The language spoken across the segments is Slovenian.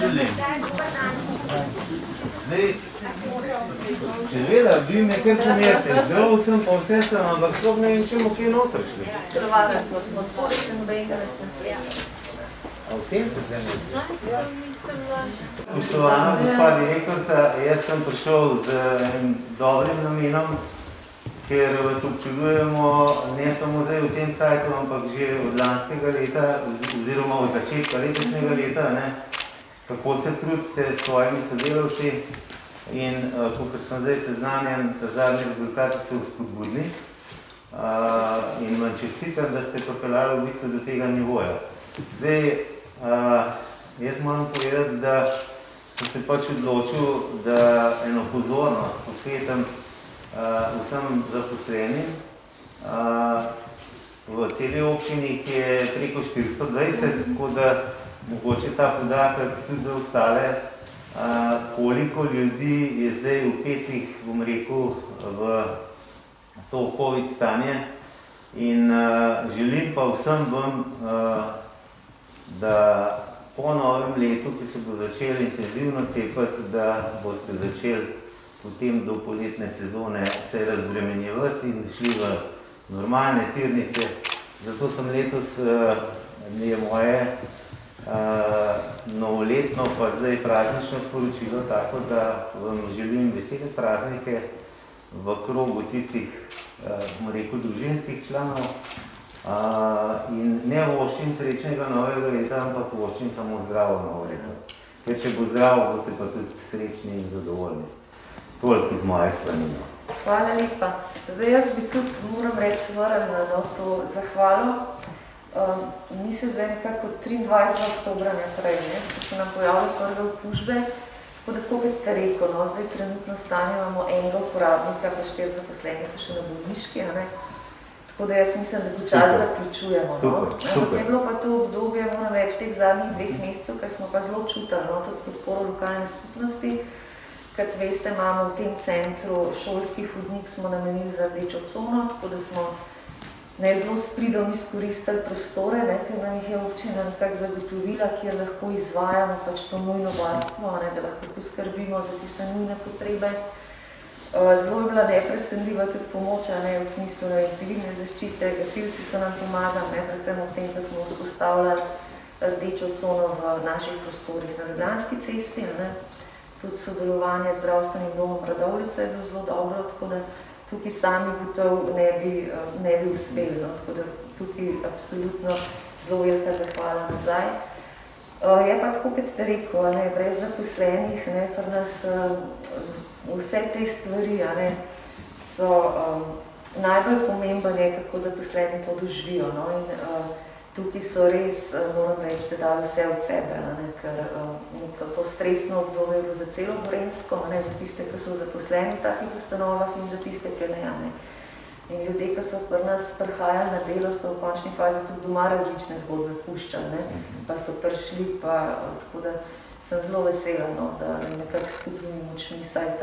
želim. Zdaj, seveda, vi me kar pomerite, zdrav sem, pa vse sem, ampak sploh ne vem, čemu kaj noter šli. Krvavenco smo tvori, se nobenega več ne sliša. A vsem se tle nekaj? Spoštovana gospa direktorca, jaz sem prišel z enim dobrim namenom, ker vas občudujemo ne samo zdaj v tem cajtu, ampak že od lanskega leta, oziroma od začetka letošnjega leta, kako se trudite s svojimi sodelavci in kakor sem zdaj seznanjen, da zadnji rezultati so spodbudni in vam čestitam, da ste pripeljali v bistvu do tega nivoja. Zdaj, jaz moram povedati, da sem se pač odločil, da eno pozornost posvetim vsem zaposlenim v celi občini, ki je preko 420, tako da mogoče ta podatek tudi za ostale, koliko ljudi je zdaj vpetih, bom rekel, v to COVID stanje in želim pa vsem vam, da po novem letu, ki se bo začel intenzivno cepati, da boste začeli potem do poletne sezone se razbremenjevati in šli v normalne tirnice. Zato sem letos, je moje novoletno pa zdaj praznično sporočilo tako, da vam želim vesele praznike v krogu tistih, bomo rekel, družinskih članov in ne voščim srečnega novega leta, ampak voščim samo zdravo novo leto. Ker če bo zdravo, boste pa tudi srečni in zadovoljni. Toliko iz moje strani. Hvala lepa. Zdaj jaz bi tudi, moram reči, vrnila na to zahvalo. Mi se zdaj nekako 23. oktobra naprej, so se nam pojavile prve okužbe, tako da tako kot ste rekel, zdaj trenutno stanje imamo enega uporabnika, pa 4 zaposleni so še na bolniški, tako da jaz mislim, da počas zaključujemo. Super. Je bilo pa to obdobje, moram reči, teh zadnjih 2 mesecev, ker smo pa zelo čutili tudi podporo lokalne skupnosti. Kot veste, imamo v tem centru šolski hodnik, smo namenili za rdečo cono, tako da smo zelo s pridom izkoristili prostore, ker nam jih je občina nekako zagotovila, kjer lahko izvajamo pač to nujno varstvo, da lahko poskrbimo za tiste nujne potrebe. Zelo je bila neprecenljiva tudi pomoč, v smislu civilne zaščite, gasilci so nam pomagali, predvsem v tem, da smo vzpostavljali rdečo cono v naših prostorih na Ljubljanski cesti. Tudi sodelovanje z zdravstvenim domom Radovljica je bilo zelo dobro, tako da tukaj sami gotov ne bi uspeli. Tako da tukaj absolutno zelo velika zahvala nazaj. Je pa tako, kot ste rekel, brez zaposlenih, pri nas vse te stvari so najbolj pomembne, kako zaposleni to doživijo. Tukaj so res, moram reči, da dali vse od sebe, ker to stresno obdobje je bilo za celo Gorenjsko, za tiste, ki so zaposleni v takih ustanovah in za tiste, ki ne. In ljudje, ki so pri nas prihajali na delo, so v končni fazi tudi doma različne zgodbe puščali, pa so prišli, tako da sem zelo vesela, da nekako skupnimi močmi vsaj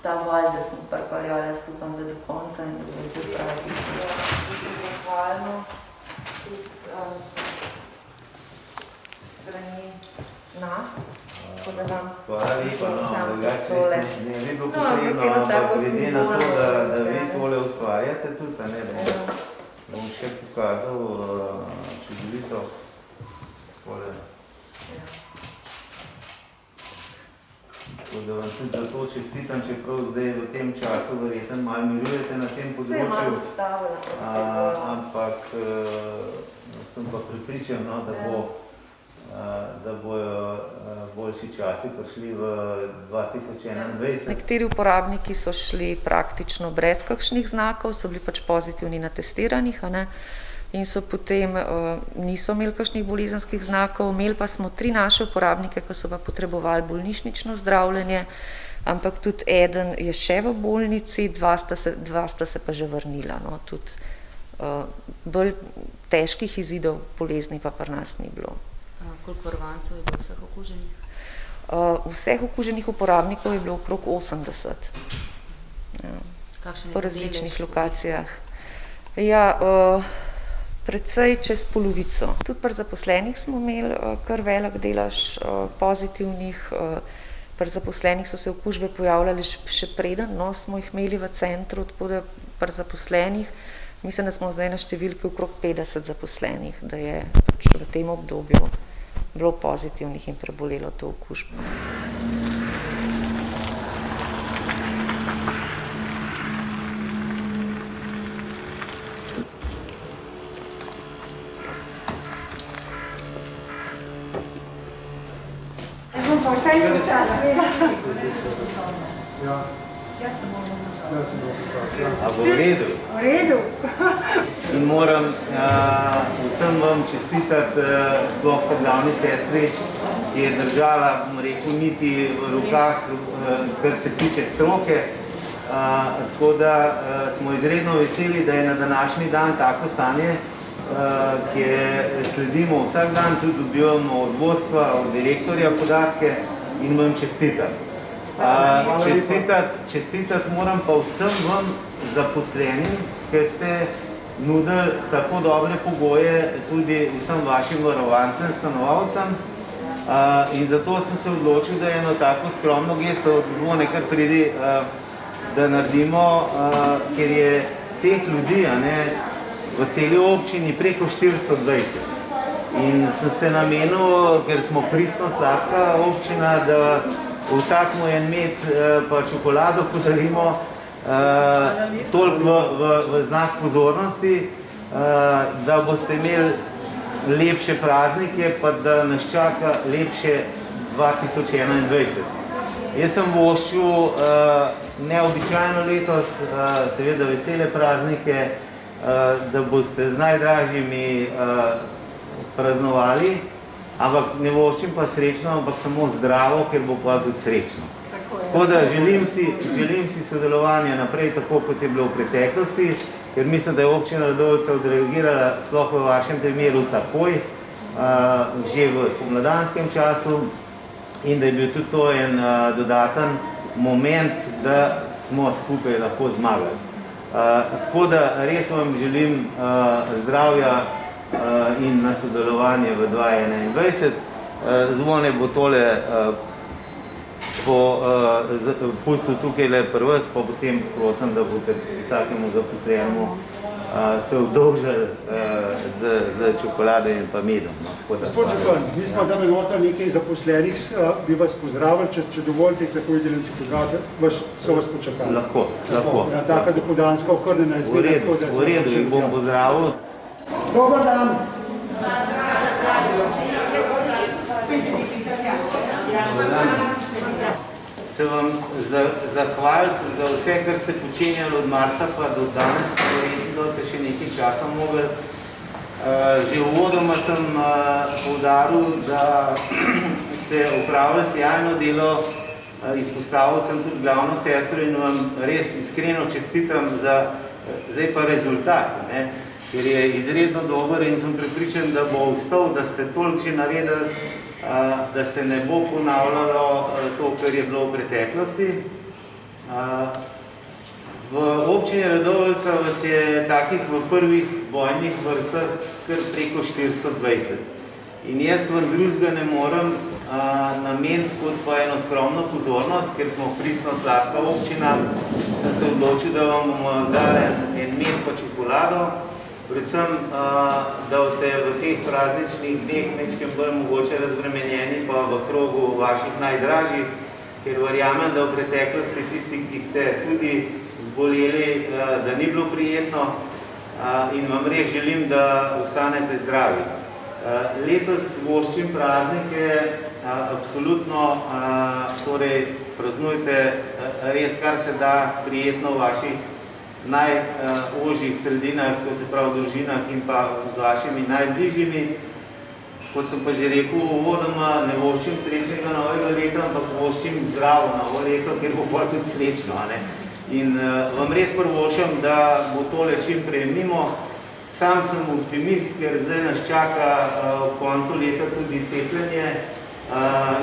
ta val, da smo pripeljali, jaz upam, da do konca in da bo zdaj praznik. Zahvalno tudi strani nas, tako da vam sporočam za tole. Ne bi bilo potrebno, ampak glede na to, da vi tole ustvarjate tudi, bom še pokazal čudovito tole. Tako da vam tudi za to čestitam, čeprav zdaj v tem času verjetno malo mirujete na tem področju, ampak sem pa prepričan, da bojo boljši časi prišli v 2021. Nekateri uporabniki so šli praktično brez kakšnih znakov, so bili pač pozitivni na testiranih, in so potem niso imeli kakšnih bolezenskih znakov. Imeli pa smo 3 naše uporabnike, ki so pa potrebovali bolnišnično zdravljenje, ampak tudi eden je še v bolnici, 2 sta se pa že vrnila. Tudi bolj težkih izidov bolezni pa pri nas ni bilo. Koliko varovancev je bilo vseh okuženih? Vseh okuženih uporabnikov je bilo okrog 80. Po različnih lokacijah. Predvsej čez polovico. Tudi pri zaposlenih smo imeli kar velik delež pozitivnih. Pri zaposlenih so se okužbe pojavljale še preden, smo jih imeli v centru, tako da pri zaposlenih mislim, da smo zdaj na številki okrog 50 zaposlenih, da je pač v tem obdobju bilo pozitivnih in prebolelo to okužbo. Vsaj čas, A bo v redu? v redu. In moram vsem vam čestitati, sploh po glavni sestri, ki je držala, bom rekel, niti v rokah, kar se tiče stroke. Tako da smo izredno veseli, da je na današnji dan tako stanje, kjer sledimo vsak dan, tudi dobivamo od vodstva, od direktorja podatke in vam čestitam. Čestitati moram pa vsem vam zaposlenim, ker ste nudili tako dobre pogoje tudi vsem vašim varovancem, stanovalcem. In zato sem se odločil, da eno tako skromno gesto, Zvone, kar pridi, da naredimo, ker je teh ljudi v celi občini preko 420. In sem se namenil, ker smo pristno sladka občina, da vsakmu en med pa čokolado podarimo, toliko v znak pozornosti, da boste imeli lepše praznike, pa da nas čaka lepše 2021. Jaz sem voščil neobičajno letos, seveda vesele praznike, da boste z najdražjimi praznovali, ampak ne voščim pa srečno, ampak samo zdravo, ker bo pa tudi srečno. Tako da želim si sodelovanja naprej, tako kot je bilo v preteklosti, ker mislim, da je občina Radovljica odreagirala sploh v vašem primeru takoj, že v spomladanskem času, in da je bil tudi to en dodaten moment, da smo skupaj lahko zmagali. Tako da res vam želim zdravja in na sodelovanje v 2021. Zvone bo tole pustil tukaj le pri vas, pa potem prosim, da boste vsakemu zaposlenemu se obdolžili z čokolado in pa medom. Gospod Župan, mi smo tam enota nekaj zaposlenih, bi vas pozdravili, če dovolite, tako je delenci pozdravite, so vas počakali. Lahko. Ja, taka dopodanska okrnjena izgleda. V redu, jih bom pozdravil. Dobar dan. Se vam zahvaliti za vse, kar ste počenjali od marca pa do danes, da ste še nekaj časa mogli. Že uvodoma sem poudaril, da ste opravili sjajno delo, izpostavil sem tudi glavno sestro in vam res iskreno čestitam za zdaj pa rezultat, ker je izredno dober in sem prepričan, da bo ostal, da ste toliko že naredili, da se ne bo ponavljalo to, kar je bilo v preteklosti. V občini Radovljica vas je takih v prvih bojnih vrstah kar preko 420. In jaz vam drugega ne morem nameniti kot pa eno skromno pozornost, ker smo pristno sladka občina, sem se odločil, da vam bomo dali en med pa čokolado. Predvsem, da boste v teh prazničnih dneh nekaj bolj mogoče razbremenjeni pa v krogu vaših najdražjih, ker verjamem, da v preteklosti tisti, ki ste tudi zboleli, da ni bilo prijetno in vam res želim, da ostanete zdravi. Letos voščim praznike, absolutno praznujte res kar se da prijetno v vaših najožjih sredinah, to se pravi družinah in pa z vašimi najbližjimi. Kot sem pa že rekel uvodoma, ne voščim srečnega novega leta, ampak voščim zdravo novo leto, ker bo pa tudi srečno. In vam res prvošam, da bo tole čim prej mimo. Sam sem optimist, ker zdaj nas čaka v koncu leta tudi cepljenje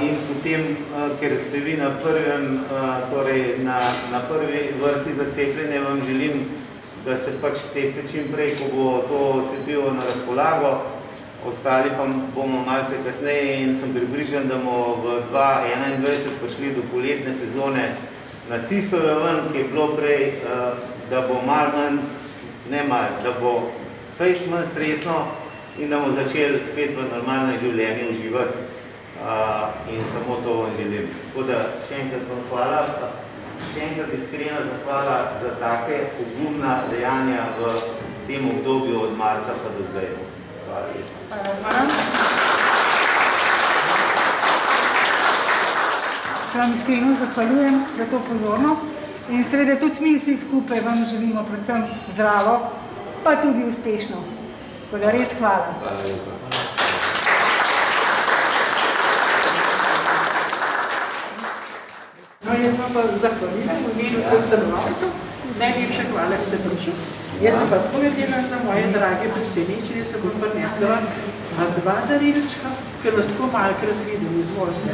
in potem, ker ste vi na prvi vrsti za cepljenje, vam želim da se pač cepi čim prej, ko bo to cepivo na razpolago. Ostali pa bomo malce kasneje in sem pripričan, da bomo v 2021 prišli do poletne sezone na tisto raven, ki je bilo prej, da bo malo manj, ne malo, da bo fejst manj stresno in da bomo začeli spet v normalnem življenju uživati. In samo to vam želim. Tako da še enkrat vam hvala, še enkrat iskrena zahvala za take pogumna dejanja v tem obdobju od marca pa do zdaj. Hvala lepa. Se vam iskreno zahvaljujem za to pozornost in seveda tudi mi vsi skupaj vam želimo predvsem zdravo, pa tudi uspešno. Tako da res hvala. Hvala lepa. No, jaz vam pa zahvaljujem v imenu vseh stanovalcev. Najlepša hvala, da ste prišli. Jaz sem pa povedala za moje drage presenečenje, se bom prinesla dva darilčka, ker vas tako malokrat vidim, izvolite.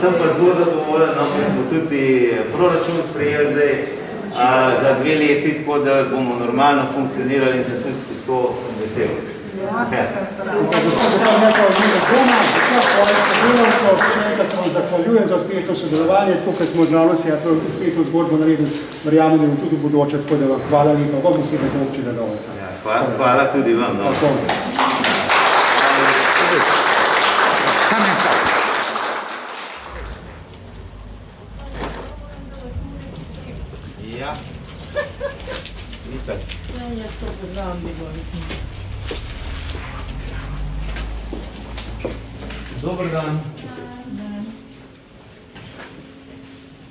Sem pa zelo zadovoljen, ker smo tudi proračun sprejeli zdaj za 2 leti, tako da bomo normalno funkcionirali in se tudi skozi to sem vesel. Zahvaljujem za uspešno sodelovanje, tako kot smo danes uspešno zgodbo naredili, verjamem, da tudi v bodoče, tako da vam hvala lepa, vam osebno to občina Dovca. Hvala tudi vam. Ja. Nikaj. Dobar dan.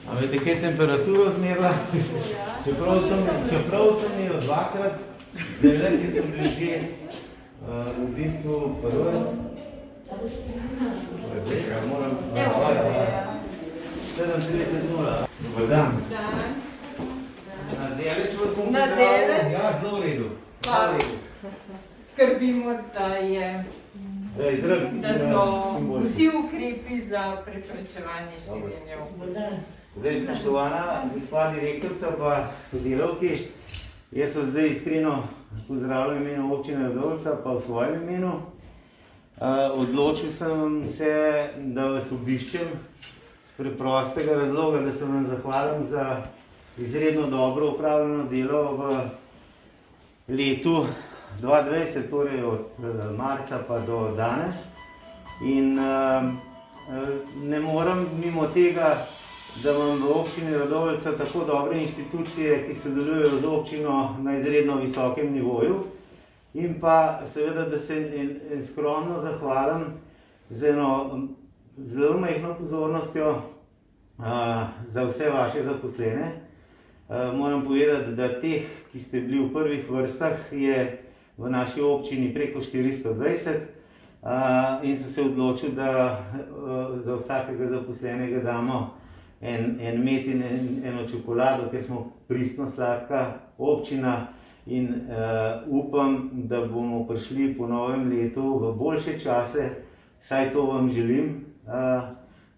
A veste, kaj je temperaturo zmerila? Čeprav sem jo dvakrat, zdaj, ki sem bil že v bistvu prvi. Moram... 37:0. Dobar dan. Na deleč vas bom pripravil? Ja, zelo v redu. Skrbimo, da so vsi ukrepi za preprečevanje širjenja okužb. Zdaj, spoštovana gospa direktorica pa sodelavki, jaz sem zdaj iskreno pozdravljal imenu občine Radovljica pa v svojem imenu. Odločil sem se, da vas obiščem z preprostega razloga, da se vam zahvalim za izredno dobro opravljeno delo v letu 2020, torej od marca pa do danes. In ne morem mimo tega, da imam v občini Radovljica tako dobre inštitucije, ki sodelujejo z občino na izredno visokem nivoju. In pa seveda, da se skromno zahvalim z eno zelo majhno pozornostjo za vse vaše zaposlene. Moram povedati, da teh, ki ste bili v prvih vrstah, je v naši občini preko 420 in sem se odločil, da za vsakega zaposlenega damo en med in eno čokolado, ker smo pristno sladka občina in upam, da bomo prišli po novem letu v boljše čase, saj to vam želim,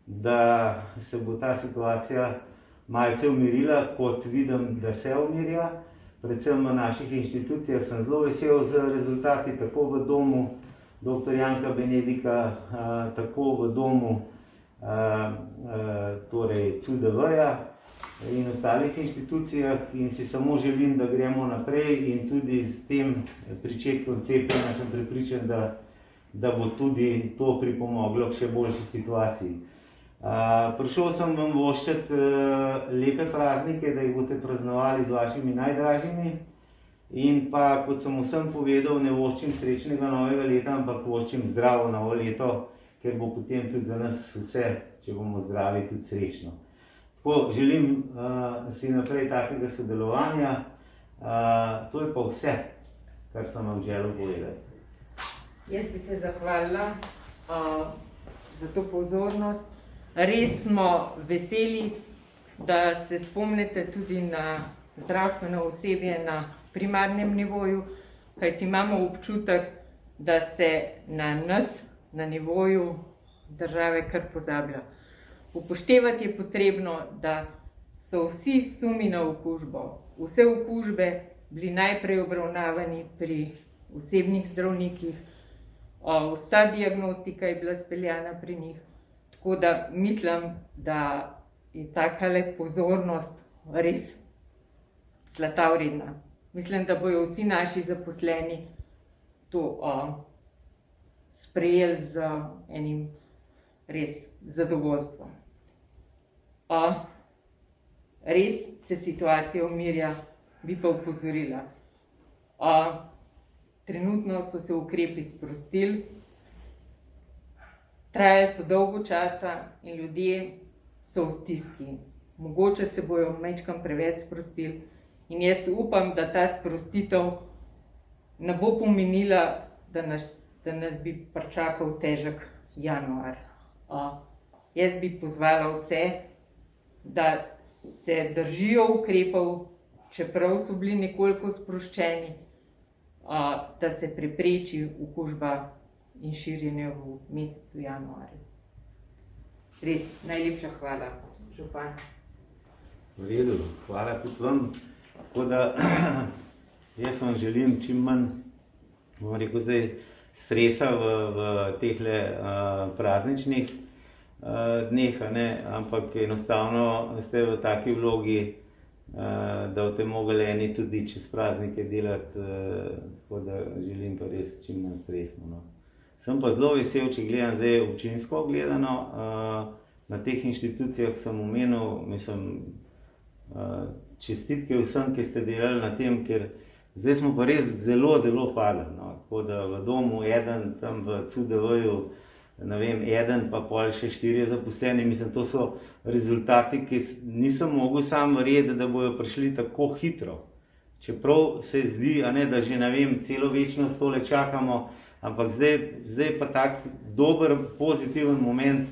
da se bo ta situacija malce umirila, kot vidim, da se umirja. Predvsem v naših inštitucijah sem zelo vesel z rezultati, tako v domu dr. Janka Benedika, tako v domu torej CUDV-ja in ostalih inštitucijah in si samo želim, da gremo naprej in tudi s tem pričetkom cepljenja sem prepričan, da bo tudi to pripomoglo k še boljši situaciji. Prišel sem vam voščati lepe praznike, da jih boste praznovali z vašimi najdražjimi in pa, kot sem vsem povedal, ne voščim srečnega novega leta, ampak voščim zdravo novo leto, ker bo potem tudi za nas vse, če bomo zdravi, tudi srečno. Tako, želim si naprej takega sodelovanja. To je pa vse, kar sem vam želel povedati. Jaz bi se zahvalila za to pozornost. Res smo veseli, da se spomnite tudi na zdravstveno osebje na primarnem nivoju, kajti imamo občutek, da se na nas, na nivoju države, kar pozablja. Upoštevati je potrebno, da so vsi sumi na okužbo, vse okužbe bili najprej obravnavani pri osebnih zdravnikih, vsa diagnostika je bila speljana pri njih. Tako da mislim, da je takale pozornost res zlata vredna. Mislim, da bojo vsi naši zaposleni to sprejeli z enim res zadovoljstvom. Res se situacija umirja, bi pa opozorila. Trenutno so se ukrepi sprostili, trajali so dolgo časa in ljudje so v stiski. Mogoče se bojo majčkeno preveč sprostili in jaz upam, da ta sprostitev ne bo pomenila, da nas bi pričakal težek januar. Jaz bi pozvala vse, da se držijo ukrepov, čeprav so bili nekoliko sproščeni, da se prepreči okužba in širjenje v mesecu januarju. Res, najlepša hvala, župan. V redu, hvala tudi vam. Tako da jaz vam želim čim manj, bom rekel zdaj, stresa v tehle prazničnih dneh, ampak enostavno ste v taki vlogi, da boste mogli eni tudi čez praznike delati, tako da želim pa res čim manj stresno. Sem pa zelo vesel, če gledam zdaj občinsko gledano, na teh inštitucijah sem omenil, čestitke vsem, ki ste delali na tem, ker zdaj smo pa res zelo, zelo padli. Tako da v domu eden, tam v CUDV-ju, ne vem, eden pa pol še 4 zaposleni, to so rezultati, ki nisem mogel sam verjeti, da bojo prišli tako hitro. Čeprav se zdi, da že ne vem, celo večnost tole čakamo, ampak zdaj pa tak dober, pozitiven moment,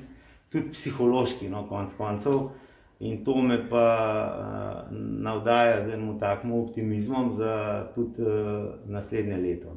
tudi psihološki, konec koncev. In to me pa navdaja z enim takim optimizmom za tudi naslednje leto.